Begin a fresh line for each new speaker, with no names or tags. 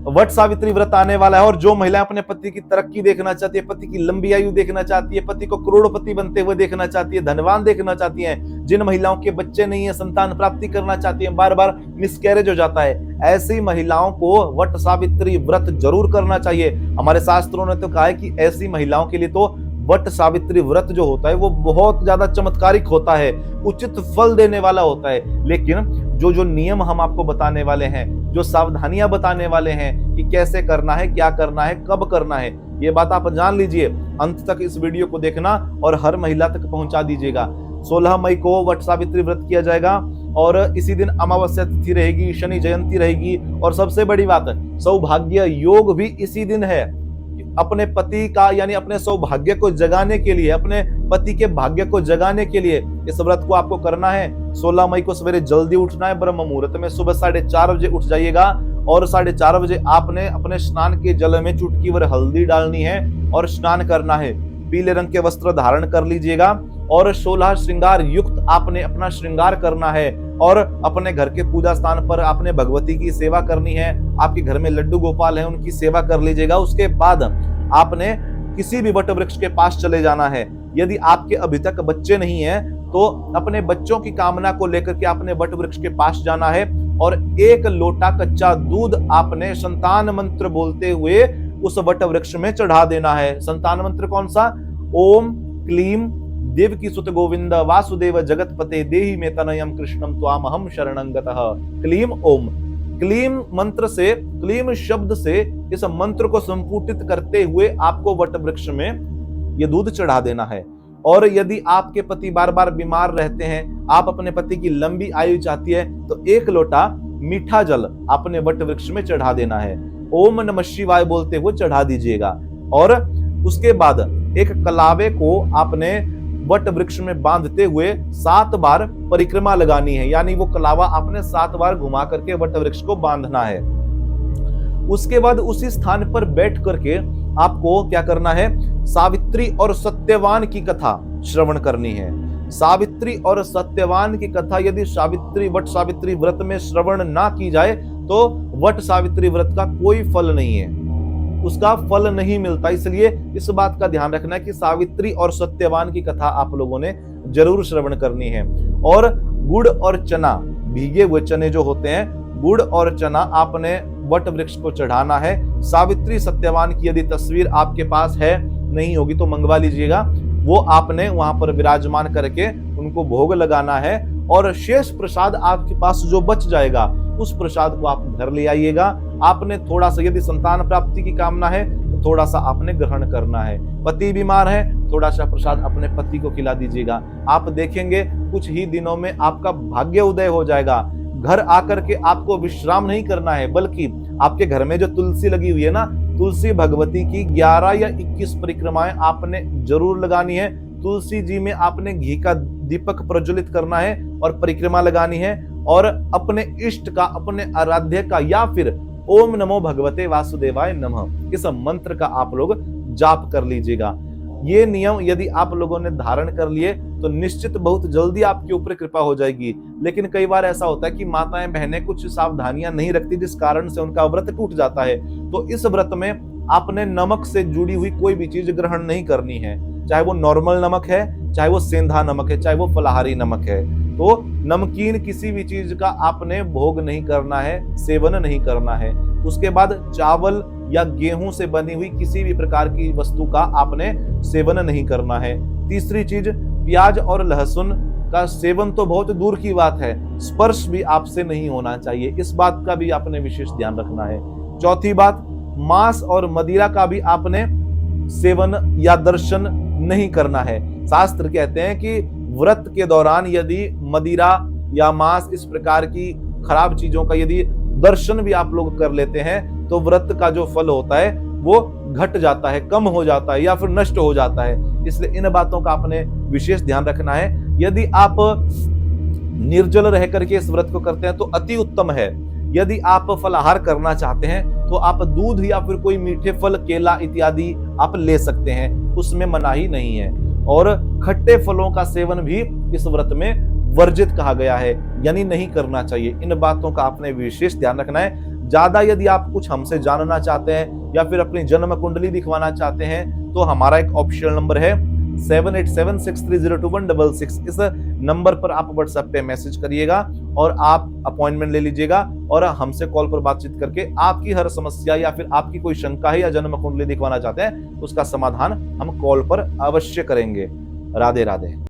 वट सावित्री व्रत आने वाला है और जो महिलाएं अपने पति की तरक्की देखना चाहती है, पति की लंबी आयु देखना चाहती है, पति को करोड़पति बनते हुए देखना चाहती है, धनवान देखना चाहती हैं, जिन महिलाओं के बच्चे नहीं है, संतान प्राप्ति करना चाहती हैं, बार बार मिसकैरेज हो जाता है, ऐसी महिलाओं को वट सावित्री व्रत जरूर करना चाहिए। हमारे शास्त्रों ने तो कहा है कि ऐसी महिलाओं के लिए तो वट सावित्री व्रत जो होता है वो बहुत ज्यादा चमत्कारिक होता है, उचित फल देने वाला होता है। लेकिन जो नियम हम आपको बताने वाले हैं, जो सावधानियां बताने वाले हैं कि कैसे करना है, क्या करना है, कब करना है, ये बात आप जान लीजिए। अंत तक इस वीडियो को देखना और हर महिला तक पहुंचा दीजिएगा। 16 मई को वट सावित्री व्रत किया जाएगा और इसी दिन अमावस्या तिथि रहेगी, शनि जयंती रहेगी और सबसे बड़ी बात सौभाग्य योग भी इसी दिन है। अपने पति का यानी अपने सौभाग्य को जगाने के लिए, अपने पति के भाग्य को जगाने के लिए इस व्रत को आपको करना है। 16 मई को सवेरे जल्दी उठना है, ब्रह्म मुहूर्त में सुबह 4:30 बजे उठ जाइएगा और 4:30 बजे आपने अपने स्नान के जल में चुटकी भर हल्दी डालनी है और स्नान करना है। पीले रंग के वस्त्र धारण कर लीजिएगा और 16 श्रृंगार युक्त आपने अपना श्रृंगार करना है और अपने घर के पूजा स्थान पर आपने भगवती की सेवा करनी है। आपके घर में लड्डू गोपाल है, उनकी सेवा कर लीजिएगा। उसके बाद आपने किसी भी वट वृक्ष के पास चले जाना है। यदि आपके अभी तक बच्चे नहीं है तो अपने बच्चों की कामना को लेकर के आपने वट वृक्ष के पास जाना है और 1 लोटा कच्चा दूध आपने संतान मंत्र बोलते हुए उस वट वृक्ष में चढ़ा देना है। संतान मंत्र कौन सा? ओम क्लीम देवकी सुत गोविंद वासुदेव जगतपते देहि मे तनयम कृष्णम त्वामहम शरणं गतः। क्लीम ओम, क्लीम मंत्र से, क्लीम शब्द से इस मंत्र को संपुटित करते हुए आपको वट वृक्ष में यह दूध चढ़ा देना है। और यदि आपके पति बार बार बीमार रहते हैं, आप अपने पति की लंबी आयु चाहती है, तो 1 लोटा मीठा जल आपने वट वृक्ष में चढ़ा देना है। ओम नमः शिवाय बोलते हुए चढ़ा दीजिएगा और उसके बाद एक कलावे को आपने वट वृक्ष में बांधते हुए 7 बार परिक्रमा लगानी है, यानी वो कलावा आपने 7 बार घुमा करके वट वृक्ष को बांधना है। उसके बाद उसी स्थान पर बैठ करके आपको क्या करना है? सावित्री और सत्यवान की कथा श्रवण करनी है। सावित्री और सत्यवान की कथा यदि वट सावित्री व्रत में श्रवण ना की जाए तो वट सावित्री व्रत का कोई फल नहीं है, उसका फल नहीं मिलता। इसलिए इस बात का ध्यान रखना है कि सावित्री और सत्यवान की कथा आप लोगों ने जरूर श्रवण करनी है। और गुड़ और चना, भीगे हुए चने जो होते हैं, गुड़ और चना आपने वट वृक्ष को चढ़ाना है। सावित्री सत्यवान की यदि तस्वीर आपके पास है, नहीं होगी तो मंगवा लीजिएगा, वो आपने वहां पर विराजमान करके उनको भोग लगाना है और शेष प्रसाद आपके पास जो बच जाएगा उस प्रसाद को आप घर ले आइएगा। आपने थोड़ा सा, यदि संतान प्राप्ति की कामना है तो थोड़ा सा आपने ग्रहण करना है। पति बीमार है, थोड़ा सा प्रसाद अपने पति को खिला दीजिएगा। आप देखेंगे कुछ ही दिनों में आपका भाग्य उदय हो जाएगा। घर आकर के आपको विश्राम नहीं करना है, बल्कि आपके घर में जो तुलसी लगी हुई है ना, तुलसी भगवती की 11 या 21 परिक्रमाएं आपने जरूर लगानी है। तुलसी जी में आपने घी का दीपक प्रज्वलित करना है और परिक्रमा लगानी है और अपने इष्ट का, अपने आराध्य का या फिर ओम नमो भगवते वासुदेवाय नमः इस मंत्र का आप लोग जाप कर लीजिएगा। ये नियम यदि आप लोगों ने धारण कर लिए तो निश्चित बहुत जल्दी आपके ऊपर कृपा हो जाएगी। लेकिन कई बार ऐसा होता है कि माताएं बहनें कुछ सावधानियां नहीं रखती, जिस कारण से उनका व्रत टूट जाता है। तो इस व्रत में आपने नमक से जुड़ी हुई कोई भी चीज ग्रहण नहीं करनी है, चाहे वो नॉर्मल नमक है, चाहे वो सेंधा नमक है, चाहे वो फलाहारी नमक है। तो नमकीन किसी भी चीज का आपने भोग नहीं करना है, सेवन नहीं करना है। उसके बाद चावल या गेहूं से बनी हुई किसी भी प्रकार की वस्तु का आपने सेवन नहीं करना है। तीसरी चीज, प्याज और लहसुन का सेवन तो बहुत दूर की बात है, स्पर्श भी आपसे नहीं होना चाहिए, इस बात का भी आपने विशेष ध्यान रखना है। चौथी बात, मांस और मदिरा का भी आपने सेवन या दर्शन नहीं करना है। शास्त्र कहते हैं कि व्रत के दौरान यदि मदिरा या मांस, इस प्रकार की खराब चीजों का यदि दर्शन भी आप लोग कर लेते हैं तो व्रत का जो फल होता है वो घट जाता है, कम हो जाता है या फिर नष्ट हो जाता है। इसलिए इन बातों का आपने विशेष ध्यान रखना है। यदि आप निर्जल रह करके इस व्रत को करते हैं तो अति उत्तम है। यदि आप फलाहार करना चाहते हैं तो आप दूध या फिर कोई मीठे फल, केला इत्यादि आप ले सकते हैं, उसमें मनाही नहीं है। और खट्टे फलों का सेवन भी इस व्रत में वर्जित कहा गया है, यानी नहीं करना चाहिए। इन बातों का आपने विशेष ध्यान रखना है। ज्यादा यदि आप कुछ हमसे जानना चाहते हैं या फिर अपनी जन्म कुंडली दिखवाना चाहते हैं तो हमारा एक ऑप्शनल नंबर है 7876302166। इस नंबर पर आप व्हाट्सएप पे मैसेज करिएगा और आप अपॉइंटमेंट ले लीजिएगा और हमसे कॉल पर बातचीत करके आपकी हर समस्या या फिर आपकी कोई शंका है या जन्म कुंडली दिखवाना चाहते हैं उसका समाधान हम कॉल पर अवश्य करेंगे। राधे राधे।